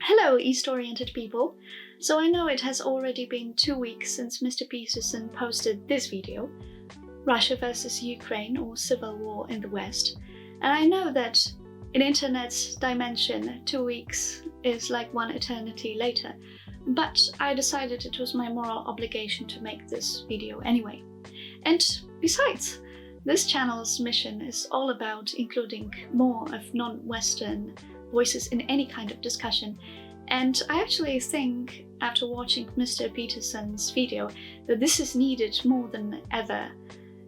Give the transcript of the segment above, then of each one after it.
Hello, East-oriented people! So I know it has already been 2 weeks since Mr. Peterson posted this video, Russia versus Ukraine or Civil War in the West. And I know that in internet's dimension, 2 weeks is like one eternity later, but I decided it was my moral obligation to make this video anyway. And besides, this channel's mission is all about including more of non-Western voices in any kind of discussion. And I actually think, after watching Mr. Peterson's video, that this is needed more than ever,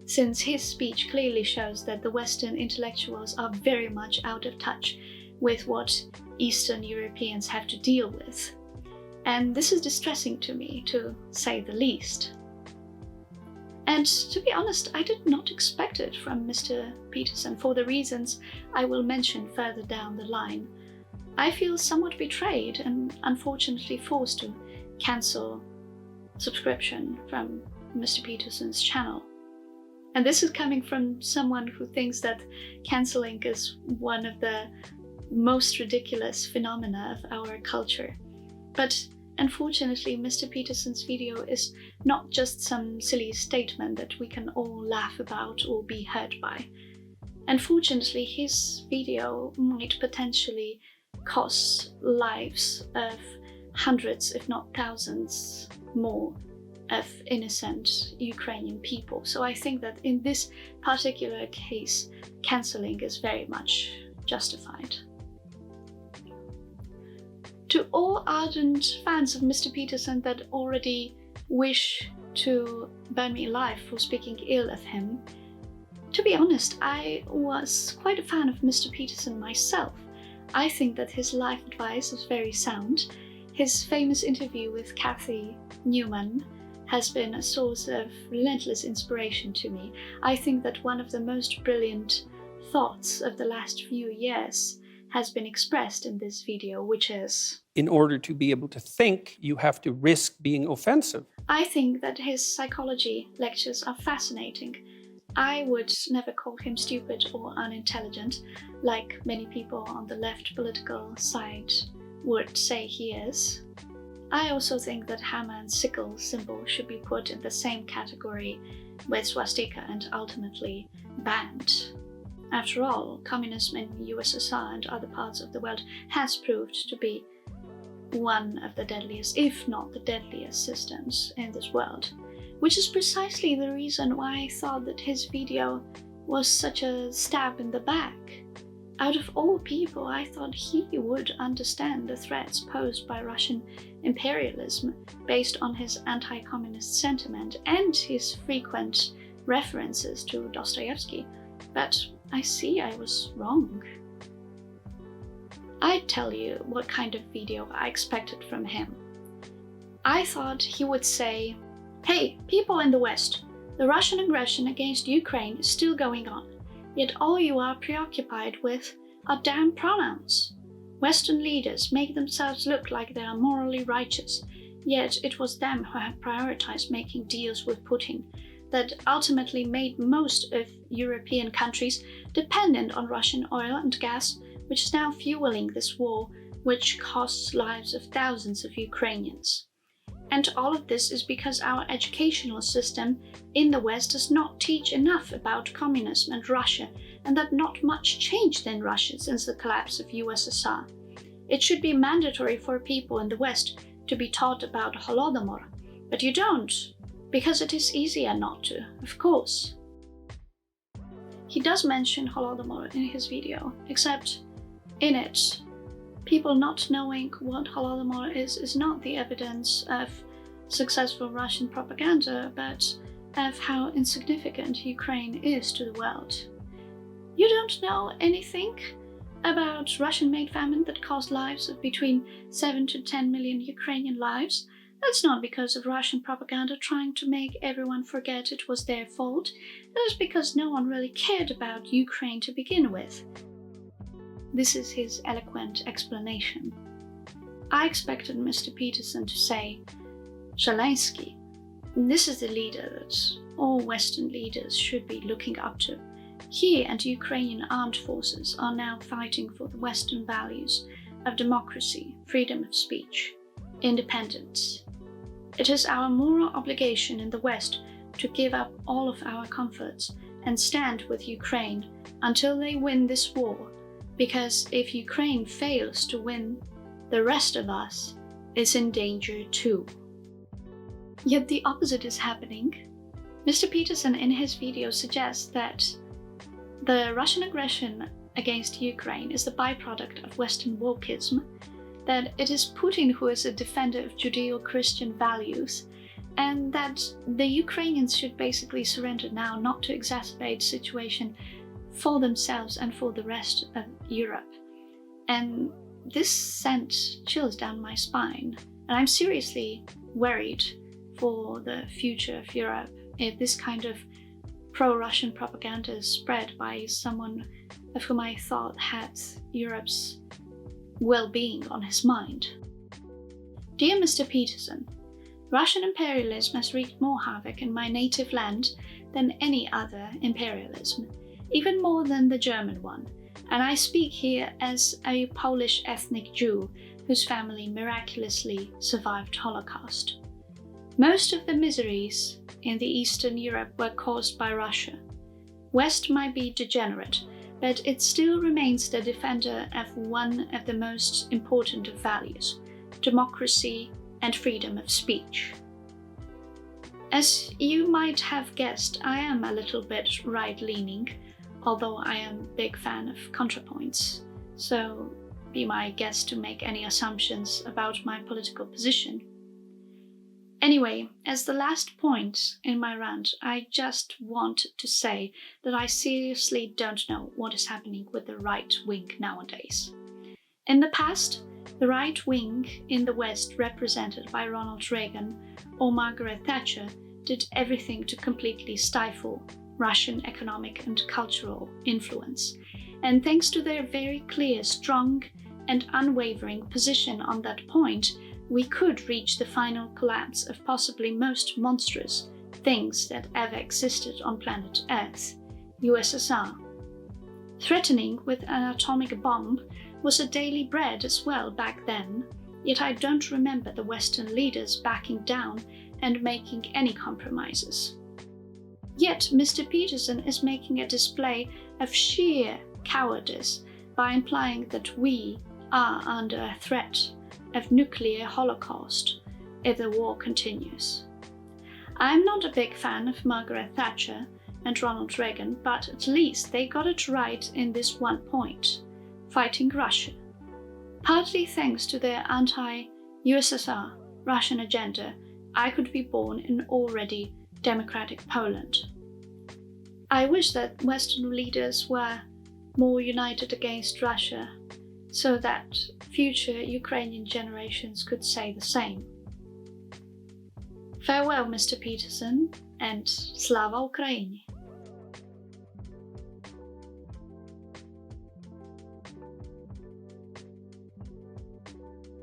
since his speech clearly shows that the Western intellectuals are very much out of touch with what Eastern Europeans have to deal with. And this is distressing to me, to say the least. And to be honest, I did not expect it from Mr. Peterson for the reasons I will mention further down the line. I feel somewhat betrayed and unfortunately forced to cancel subscription from Mr. Peterson's channel. And this is coming from someone who thinks that canceling is one of the most ridiculous phenomena of our culture. But unfortunately, Mr. Peterson's video is not just some silly statement that we can all laugh about or be hurt by. Unfortunately, his video might potentially cost lives of hundreds, if not thousands, more of innocent Ukrainian people. So I think that in this particular case, cancelling is very much justified. To all ardent fans of Mr. Peterson that already wish to burn me alive for speaking ill of him, to be honest, I was quite a fan of Mr. Peterson myself. I think that his life advice is very sound. His famous interview with Kathy Newman has been a source of relentless inspiration to me. I think that one of the most brilliant thoughts of the last few years has been expressed in this video, which is: in order to be able to think, you have to risk being offensive. I think that his psychology lectures are fascinating. I would never call him stupid or unintelligent, like many people on the left political side would say he is. I also think that hammer and sickle symbol should be put in the same category with swastika and ultimately banned. After all, communism in USSR and other parts of the world has proved to be one of the deadliest, if not the deadliest, systems in this world, which is precisely the reason why I thought that his video was such a stab in the back. Out of all people, I thought he would understand the threats posed by Russian imperialism based on his anti-communist sentiment and his frequent references to Dostoevsky. But I see I was wrong. I tell you what kind of video I expected from him. I thought he would say, "Hey, people in the West, the Russian aggression against Ukraine is still going on, yet all you are preoccupied with are damn pronouns. Western leaders make themselves look like they are morally righteous, yet it was them who had prioritized making deals with Putin that ultimately made most of European countries dependent on Russian oil and gas, which is now fueling this war, which costs lives of thousands of Ukrainians. And all of this is because our educational system in the West does not teach enough about communism and Russia, and that not much changed in Russia since the collapse of USSR. It should be mandatory for people in the West to be taught about Holodomor, but you don't, because it is easier not to, of course." He does mention Holodomor in his video, except in it, people not knowing what Holodomor is not the evidence of successful Russian propaganda, but of how insignificant Ukraine is to the world. You don't know anything about Russian-made famine that cost lives of between 7 to 10 million Ukrainian lives? That's not because of Russian propaganda trying to make everyone forget it was their fault. That is because no one really cared about Ukraine to begin with. This is his eloquent explanation. I expected Mr. Peterson to say, "Zelensky, this is the leader that all Western leaders should be looking up to. He and Ukrainian armed forces are now fighting for the Western values of democracy, freedom of speech, independence. It is our moral obligation in the West to give up all of our comforts and stand with Ukraine until they win this war, because if Ukraine fails to win, the rest of us is in danger too. Yet the opposite is happening. Mr. Peterson in his video suggests that the Russian aggression against Ukraine is the byproduct of Western wokeism, that it is Putin who is a defender of Judeo-Christian values, and that the Ukrainians should basically surrender now, not to exacerbate the situation for themselves and for the rest of Europe. And this sent chills down my spine, and I'm seriously worried for the future of Europe if this kind of pro-Russian propaganda is spread by someone of whom I thought had Europe's well-being on his mind. Dear Mr. Peterson, Russian imperialism has wreaked more havoc in my native land than any other imperialism, even more than the German one, and I speak here as a Polish ethnic Jew whose family miraculously survived Holocaust. Most of the miseries in the Eastern Europe were caused by Russia. West might be degenerate, but it still remains the defender of one of the most important of values, democracy and freedom of speech. As you might have guessed, I am a little bit right-leaning, although I am a big fan of ContraPoints, so be my guest to make any assumptions about my political position. Anyway, as the last point in my rant, I just want to say that I seriously don't know what is happening with the right wing nowadays. In the past, the right wing in the West, represented by Ronald Reagan or Margaret Thatcher, did everything to completely stifle Russian economic and cultural influence. And thanks to their very clear, strong, and unwavering position on that point, we could reach the final collapse of possibly most monstrous things that ever existed on planet Earth, USSR. Threatening with an atomic bomb was a daily bread as well back then, yet I don't remember the Western leaders backing down and making any compromises. Yet Mr. Peterson is making a display of sheer cowardice by implying that we are under a threat of nuclear holocaust if the war continues. I'm not a big fan of Margaret Thatcher and Ronald Reagan, but at least they got it right in this one point, fighting Russia. Partly thanks to their anti-USSR Russian agenda, I could be born in already democratic Poland. I wish that Western leaders were more united against Russia, so that future Ukrainian generations could say the same. Farewell, Mr. Peterson, and Slava Ukraini!